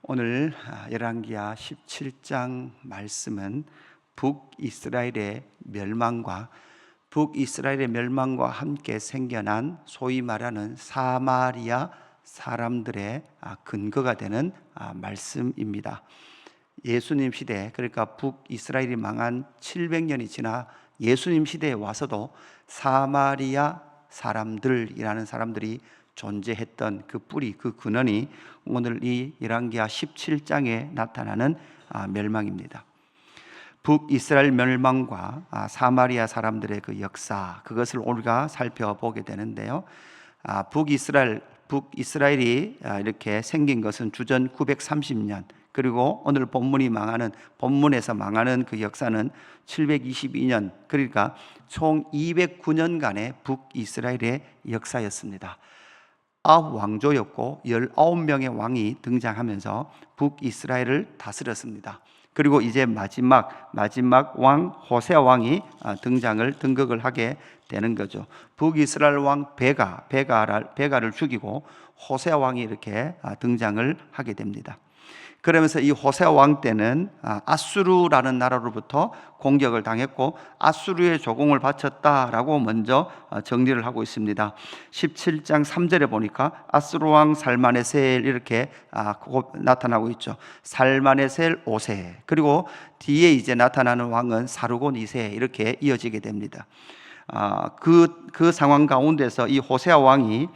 오늘 열왕기하 17장 말씀은 북이스라엘의 멸망과 함께 생겨난 소위 말하는 사마리아 사람들의 근거가 되는 말씀입니다. 예수님 시대, 그러니까 북이스라엘이 망한 700년이 지나 예수님 시대에 와서도 사마리아 사람들이라는 사람들이 존재했던 그 뿌리, 그 근원이 오늘 이 열왕기하 17장에 나타나는 멸망입니다. 북이스라엘 멸망과 사마리아 사람들의 그 역사, 그것을 우리가 살펴보게 되는데요. 북이스라엘이 이렇게 생긴 것은 주전 930년, 그리고 오늘 본문에서 망하는 그 역사는 722년, 그러니까 총 209년간의 북이스라엘의 역사였습니다. 9왕조였고 19명의 왕이 등장하면서 북이스라엘을 다스렸습니다. 그리고 이제 마지막 왕 호세아 왕이 등극을 하게 되는 거죠. 북이스라엘 왕 베가를 죽이고 호세아 왕이 이렇게 등장을 하게 됩니다. 그러면서 이 호세아 왕 때는 아수르라는 나라로부터 공격을 당했고 아수르의 조공을 바쳤다라고 먼저 정리를 하고 있습니다. 17장 3절에 보니까 아수르 왕 살마네셀 이렇게 나타나고 있죠. 살마네셀 5세, 그리고 뒤에 이제 나타나는 왕은 사르곤 2세 이렇게 이어지게 됩니다. 그 상황 가운데서 이 호세아 왕이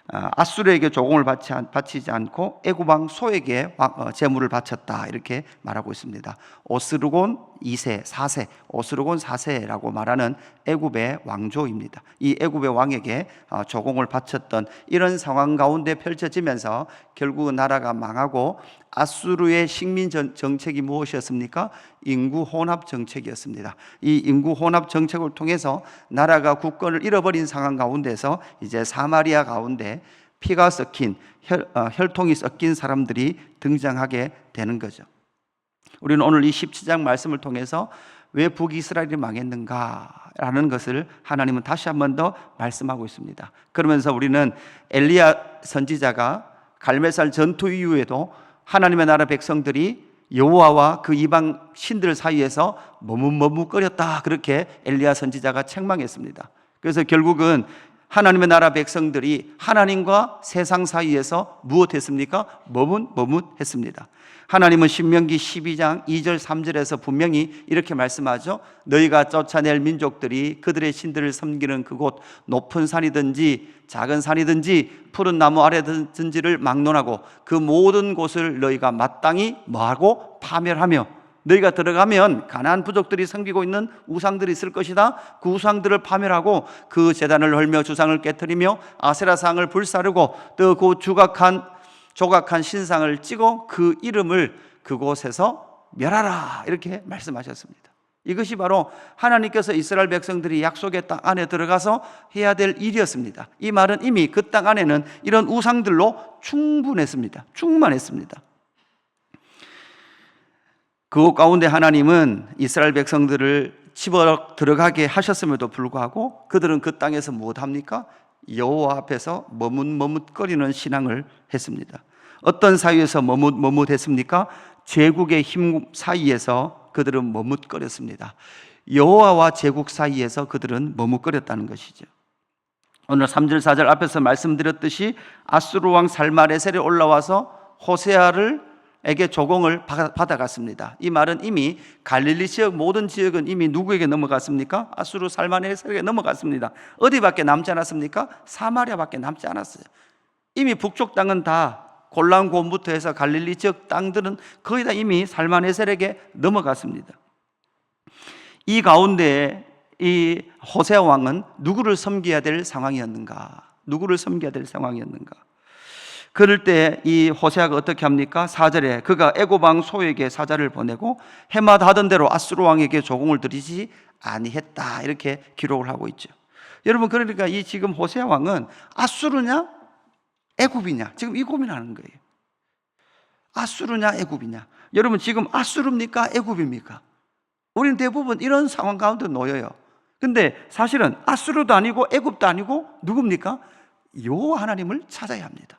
아수르에게 조공을 바치지 않고 애굽 왕 소에게 제물을 바쳤다 이렇게 말하고 있습니다. 오스르곤 2세, 4세, 오스르곤 4세라고 말하는 애굽의 왕조입니다. 이 애굽의 왕에게 조공을 바쳤던 이런 상황 가운데 펼쳐지면서 결국 나라가 망하고 아수르의 식민 정책이 무엇이었습니까? 인구 혼합 정책이었습니다. 이 인구 혼합 정책을 통해서 나라가 국권을 잃어버린 상황 가운데서 이제 사마리아 가운데 피가 섞인 혈통이 섞인 사람들이 등장하게 되는 거죠. 우리는 오늘 이 17장 말씀을 통해서 왜 북이스라엘이 망했는가라는 것을 하나님은 다시 한 번 더 말씀하고 있습니다. 그러면서 우리는 엘리야 선지자가 갈멜살 전투 이후에도 하나님의 나라 백성들이 여호와와 그 이방 신들 사이에서 머뭇머뭇거렸다, 그렇게 엘리야 선지자가 책망했습니다. 그래서 결국은 하나님의 나라 백성들이 하나님과 세상 사이에서 무엇했습니까? 머뭇했습니다. 하나님은 신명기 12장 2절 3절에서 분명히 이렇게 말씀하죠. 너희가 쫓아낼 민족들이 그들의 신들을 섬기는 그곳 높은 산이든지 작은 산이든지 푸른 나무 아래든지를 막론하고 그 모든 곳을 너희가 마땅히 뭐하고 파멸하며, 너희가 들어가면 가나안 부족들이 섬기고 있는 우상들이 있을 것이다. 그 우상들을 파멸하고 그 제단을 헐며 주상을 깨트리며 아세라상을 불사르고 또 그 조각한 신상을 찍어 그 이름을 그곳에서 멸하라, 이렇게 말씀하셨습니다. 이것이 바로 하나님께서 이스라엘 백성들이 약속의 땅 안에 들어가서 해야 될 일이었습니다. 이 말은 이미 그 땅 안에는 이런 우상들로 충만했습니다. 그곳 가운데 하나님은 이스라엘 백성들을 집어 들어가게 하셨음에도 불구하고 그들은 그 땅에서 무엇합니까? 여호와 앞에서 머뭇거리는 신앙을 했습니다. 어떤 사이에서 머뭇했습니까? 제국의 힘 사이에서 그들은 머뭇거렸습니다. 여호와와 제국 사이에서 그들은 머뭇거렸다는 것이죠. 오늘 3절 4절 앞에서 말씀드렸듯이 아수르 왕 살마네셀이 올라와서 호세아에게 조공을 받아갔습니다. 이 말은 이미 갈릴리 지역 모든 지역은 이미 누구에게 넘어갔습니까? 아수르 살마네셀에게 넘어갔습니다. 어디밖에 남지 않았습니까? 사마리아밖에 남지 않았어요. 이미 북쪽 땅은 다 골란 고원부터 해서 갈릴리 지역 땅들은 거의 다 이미 살마네셀에게 넘어갔습니다. 이 가운데 이 호세아 왕은 누구를 섬겨야 될 상황이었는가? 그럴 때 이 호세아가 어떻게 합니까? 4절에 그가 애굽 왕 소에게 사자를 보내고 해마다 하던 대로 아수르 왕에게 조공을 드리지 아니했다, 이렇게 기록을 하고 있죠. 여러분, 그러니까 이 지금 호세아 왕은 아수르냐 애굽이냐 지금 이 고민하는 거예요. 아수르냐 애굽이냐. 여러분, 지금 아수르입니까 애굽입니까? 우리는 대부분 이런 상황 가운데 놓여요. 근데 사실은 아수르도 아니고 애굽도 아니고 누굽니까? 여호와 하나님을 찾아야 합니다.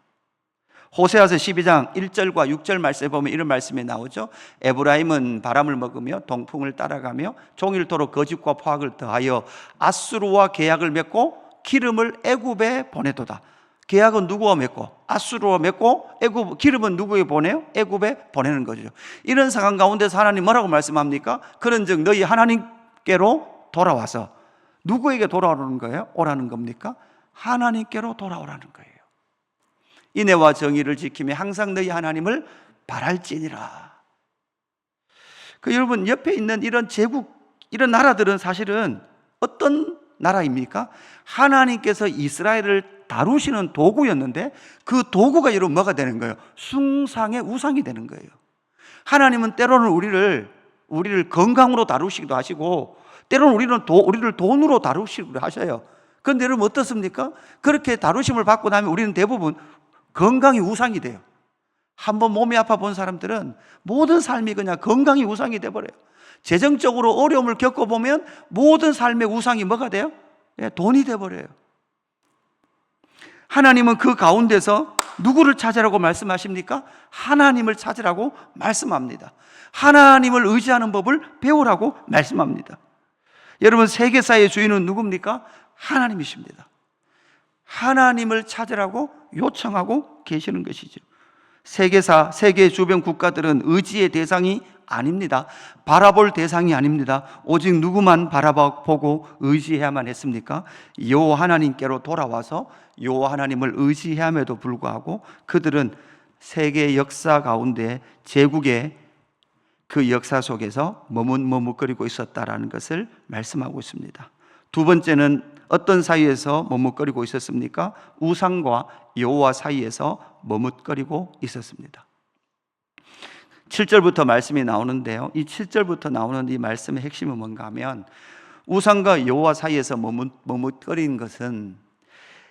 호세아서 12장 1절과 6절 말씀에 보면 이런 말씀이 나오죠. 에브라임은 바람을 먹으며 동풍을 따라가며 종일토록 거짓과 포악을 더하여 아수르와 계약을 맺고 기름을 애굽에 보내도다. 계약은 누구와 맺고? 아수르와 맺고 기름은 누구에게 보내요? 애굽에 보내는 거죠. 이런 상황 가운데서 하나님 뭐라고 말씀합니까? 그런즉 너희 하나님께로 돌아와서 누구에게 돌아오라는 거예요? 오라는 겁니까? 하나님께로 돌아오라는 거예요. 인애와 정의를 지키며 항상 너희 하나님을 바랄지니라. 여러분 옆에 있는 이런 제국, 이런 나라들은 사실은 어떤 나라입니까? 하나님께서 이스라엘을 다루시는 도구였는데 그 도구가 여러분 뭐가 되는 거예요? 숭상의 우상이 되는 거예요. 하나님은 때로는 우리를 건강으로 다루시기도 하시고 때로는 우리를 돈으로 다루시기도 하셔요. 그런데 여러분 어떻습니까? 그렇게 다루심을 받고 나면 우리는 대부분 건강이 우상이 돼요. 한번 몸이 아파 본 사람들은 모든 삶이 그냥 건강이 우상이 돼버려요. 재정적으로 어려움을 겪어보면 모든 삶의 우상이 뭐가 돼요? 돈이 돼버려요. 하나님은 그 가운데서 누구를 찾으라고 말씀하십니까? 하나님을 찾으라고 말씀합니다. 하나님을 의지하는 법을 배우라고 말씀합니다. 여러분 세계사의 주인은 누굽니까? 하나님이십니다. 하나님을 찾으라고 요청하고 계시는 것이죠. 세계사, 세계 주변 국가들은 의지의 대상이 아닙니다. 바라볼 대상이 아닙니다. 오직 누구만 바라보고 의지해야만 했습니까? 여호와 하나님께로 돌아와서 여호와 하나님을 의지함에도 불구하고 그들은 세계 역사 가운데 제국의 그 역사 속에서 머뭇거리고 있었다라는 것을 말씀하고 있습니다. 두 번째는 어떤 사이에서 머뭇거리고 있었습니까? 우상과 여호와 사이에서 머뭇거리고 있었습니다. 7절부터 말씀이 나오는데요, 이 7절부터 나오는 이 말씀의 핵심은 뭔가 하면 우상과 여호와 사이에서 머뭇거린 것은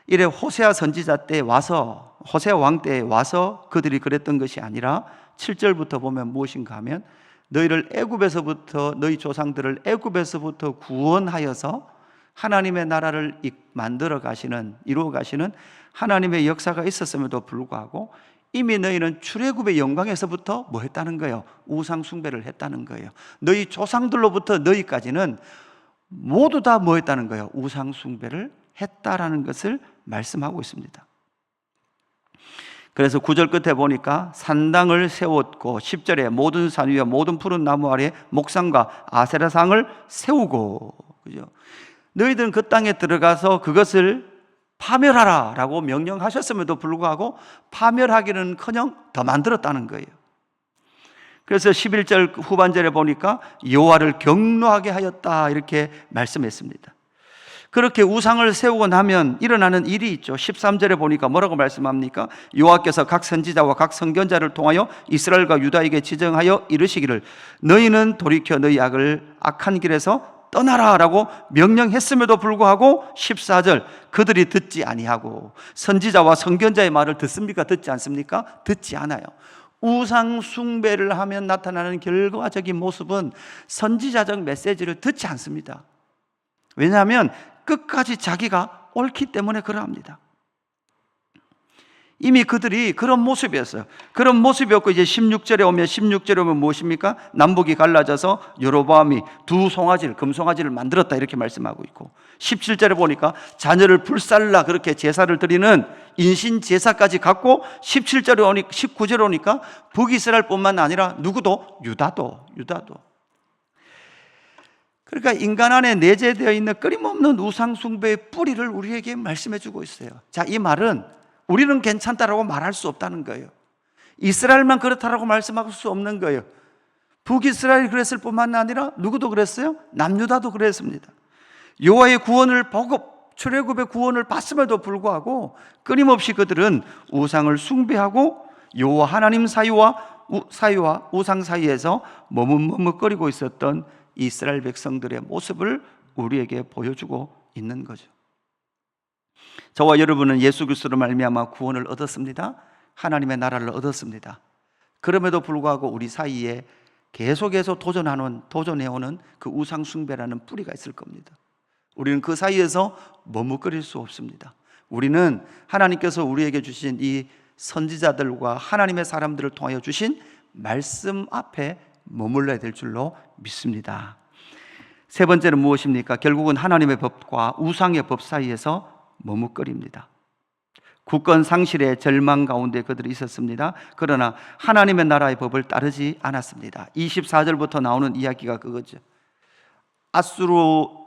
이래 호세아 선지자 때 와서, 호세아 왕 때 와서 그들이 그랬던 것이 아니라 7절부터 보면 무엇인가 하면 너희를 애굽에서부터, 너희 조상들을 애굽에서부터 구원하여서 하나님의 나라를 만들어 가시는, 이루어 가시는 하나님의 역사가 있었음에도 불구하고 이미 너희는 출애굽의 영광에서부터 뭐 했다는 거예요? 우상 숭배를 했다는 거예요. 너희 조상들로부터 너희까지는 모두 다 뭐 했다는 거예요? 우상 숭배를 했다라는 것을 말씀하고 있습니다. 그래서 9절 끝에 보니까 산당을 세웠고 10절에 모든 산 위와 모든 푸른 나무 아래 목상과 아세라상을 세우고, 그죠? 너희들은 그 땅에 들어가서 그것을 파멸하라 라고 명령하셨음에도 불구하고 파멸하기는커녕 더 만들었다는 거예요. 그래서 11절 후반절에 보니까 여호와를 경노하게 하였다 이렇게 말씀했습니다. 그렇게 우상을 세우고 나면 일어나는 일이 있죠. 13절에 보니까 뭐라고 말씀합니까? 여호와께서 각 선지자와 각 선견자를 통하여 이스라엘과 유다에게 지정하여 이르시기를 너희는 돌이켜 너희 악한 길에서 떠나라 라고 명령했음에도 불구하고 14절 그들이 듣지 아니하고, 선지자와 선견자의 말을 듣습니까? 듣지 않습니까? 듣지 않아요. 우상 숭배를 하면 나타나는 결과적인 모습은 선지자적 메시지를 듣지 않습니다. 왜냐하면 끝까지 자기가 옳기 때문에 그러합니다. 이미 그들이 그런 모습이었어요. 그런 모습이었고 이제 16절에 오면 무엇입니까? 남북이 갈라져서 여로보암이 두 송아지를, 금송아지를 만들었다 이렇게 말씀하고 있고, 17절에 보니까 자녀를 불살라 그렇게 제사를 드리는 인신 제사까지 갖고 19절에 오니까 북이스라엘뿐만 아니라 누구도 유다도. 그러니까 인간 안에 내재되어 있는 끊임없는 우상 숭배의 뿌리를 우리에게 말씀해 주고 있어요. 자, 이 말은 우리는 괜찮다라고 말할 수 없다는 거예요. 이스라엘만 그렇다라고 말씀할 수 없는 거예요. 북이스라엘이 그랬을 뿐만 아니라 누구도 그랬어요? 남유다도 그랬습니다. 여호와의 구원을 보고 출애굽의 구원을 받음에도 불구하고 끊임없이 그들은 우상을 숭배하고 여호와 하나님 사이와 우상 사이에서 머뭇거리고 있었던 이스라엘 백성들의 모습을 우리에게 보여주고 있는 거죠. 저와 여러분은 예수 그리스도로 말미암아 구원을 얻었습니다. 하나님의 나라를 얻었습니다. 그럼에도 불구하고 우리 사이에 계속해서 도전해오는 그 우상 숭배라는 뿌리가 있을 겁니다. 우리는 그 사이에서 머뭇거릴 수 없습니다. 우리는 하나님께서 우리에게 주신 이 선지자들과 하나님의 사람들을 통하여 주신 말씀 앞에 머물러야 될 줄로 믿습니다. 세 번째는 무엇입니까? 결국은 하나님의 법과 우상의 법 사이에서 머뭇거립니다. 굳건 상실의 절망 가운데 그들이 있었습니다. 그러나 하나님의 나라의 법을 따르지 않았습니다. 24절부터 나오는 이야기가 그거죠. 아수르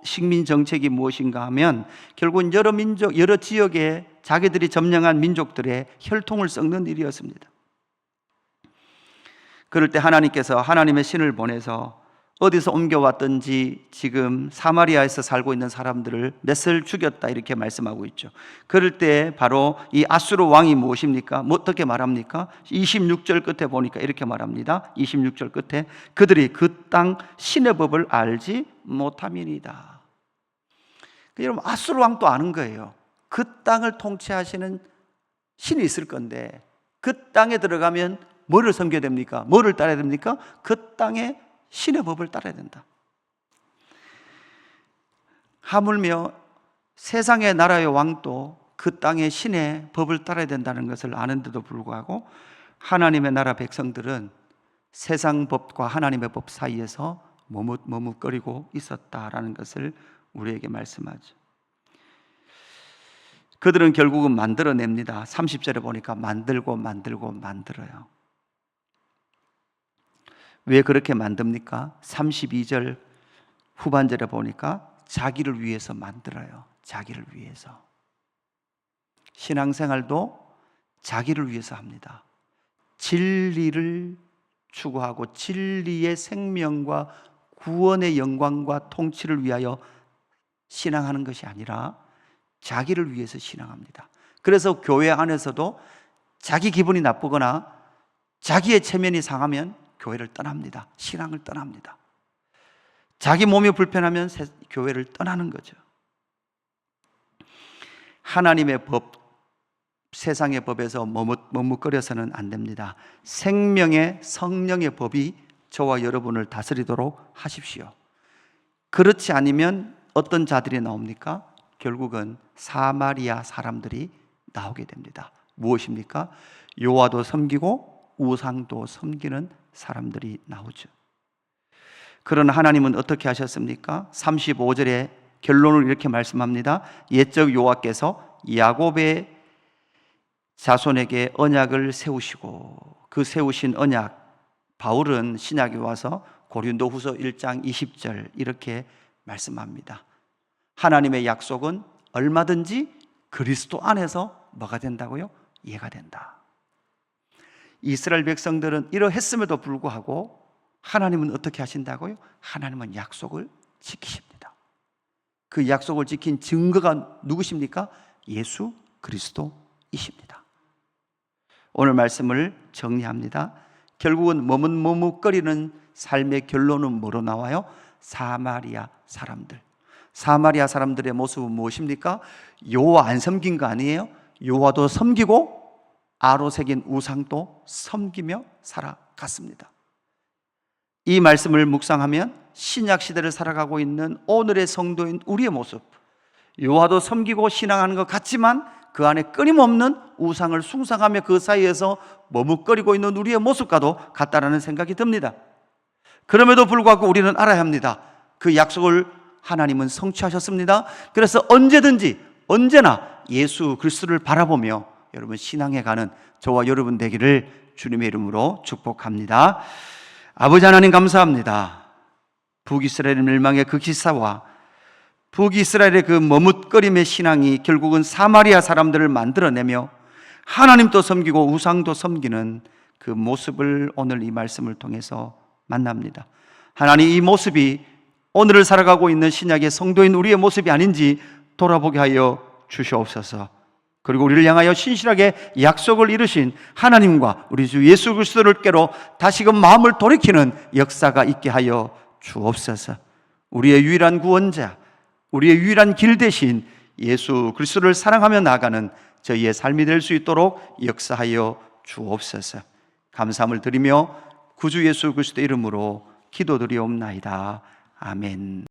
식민 정책이 무엇인가 하면 결국은 여러 민족, 여러 지역에 자기들이 점령한 민족들의 혈통을 썩는 일이었습니다. 그럴 때 하나님께서 하나님의 신을 보내서 어디서 옮겨왔든지 지금 사마리아에서 살고 있는 사람들을 몇을 죽였다 이렇게 말씀하고 있죠. 그럴 때 바로 이 아수르 왕이 무엇입니까? 어떻게 말합니까? 26절 끝에 보니까 이렇게 말합니다. 26절 끝에 그들이 그 땅 신의 법을 알지 못함이니이다. 여러분, 아수르 왕도 아는 거예요. 그 땅을 통치하시는 신이 있을 건데 그 땅에 들어가면 뭐를 섬겨야 됩니까? 뭐를 따라야 됩니까? 그 땅에 신의 법을 따라야 된다. 하물며 세상의 나라의 왕도 그 땅의 신의 법을 따라야 된다는 것을 아는데도 불구하고 하나님의 나라 백성들은 세상 법과 하나님의 법 사이에서 머뭇거리고 있었다라는 것을 우리에게 말씀하죠. 그들은 결국은 만들어냅니다. 30절에 보니까 만들어요. 왜 그렇게 만듭니까? 32절 후반절에 보니까 자기를 위해서 만들어요. 자기를 위해서. 신앙생활도 자기를 위해서 합니다. 진리를 추구하고 진리의 생명과 구원의 영광과 통치를 위하여 신앙하는 것이 아니라 자기를 위해서 신앙합니다. 그래서 교회 안에서도 자기 기분이 나쁘거나 자기의 체면이 상하면 교회를 떠납니다. 신앙을 떠납니다. 자기 몸이 불편하면 교회를 떠나는 거죠. 하나님의 법, 세상의 법에서 머뭇거려서는 안 됩니다. 생명의 성령의 법이 저와 여러분을 다스리도록 하십시오. 그렇지 않으면 어떤 자들이 나옵니까? 결국은 사마리아 사람들이 나오게 됩니다. 무엇입니까? 여호와도 섬기고 우상도 섬기는 사람들이 나오죠. 그러나 하나님은 어떻게 하셨습니까? 35절에 결론을 이렇게 말씀합니다. 옛적 여호와께서 야곱의 자손에게 언약을 세우시고 그 세우신 언약, 바울은 신약에 와서 고린도후서 1장 20절 이렇게 말씀합니다. 하나님의 약속은 얼마든지 그리스도 안에서 뭐가 된다고요? 이해가 된다. 이스라엘 백성들은 이러했음에도 불구하고 하나님은 어떻게 하신다고요? 하나님은 약속을 지키십니다. 그 약속을 지킨 증거가 누구십니까? 예수 그리스도이십니다. 오늘 말씀을 정리합니다. 결국은 머뭇거리는 삶의 결론은 뭐로 나와요? 사마리아 사람들. 사마리아 사람들의 모습은 무엇입니까? 여호와 안 섬긴 거 아니에요? 여호와도 섬기고 아로 새긴 우상도 섬기며 살아갔습니다. 이 말씀을 묵상하면 신약 시대를 살아가고 있는 오늘의 성도인 우리의 모습, 여호와도 섬기고 신앙하는 것 같지만 그 안에 끊임없는 우상을 숭상하며 그 사이에서 머뭇거리고 있는 우리의 모습과도 같다라는 생각이 듭니다. 그럼에도 불구하고 우리는 알아야 합니다. 그 약속을 하나님은 성취하셨습니다. 그래서 언제든지 언제나 예수 그리스도를 바라보며 여러분 신앙해 가는 저와 여러분 되기를 주님의 이름으로 축복합니다. 아버지 하나님 감사합니다. 북이스라엘 멸망의 그 기사와 북이스라엘의 그 머뭇거림의 신앙이 결국은 사마리아 사람들을 만들어내며 하나님도 섬기고 우상도 섬기는 그 모습을 오늘 이 말씀을 통해서 만납니다. 하나님, 이 모습이 오늘을 살아가고 있는 신약의 성도인 우리의 모습이 아닌지 돌아보게 하여 주시옵소서. 그리고 우리를 향하여 신실하게 약속을 이루신 하나님과 우리 주 예수 그리스도를께로 다시금 마음을 돌이키는 역사가 있게 하여 주옵소서. 우리의 유일한 구원자, 우리의 유일한 길 대신 예수 그리스도를 사랑하며 나아가는 저희의 삶이 될 수 있도록 역사하여 주옵소서. 감사함을 드리며 구주 예수 그리스도 이름으로 기도드리옵나이다. 아멘.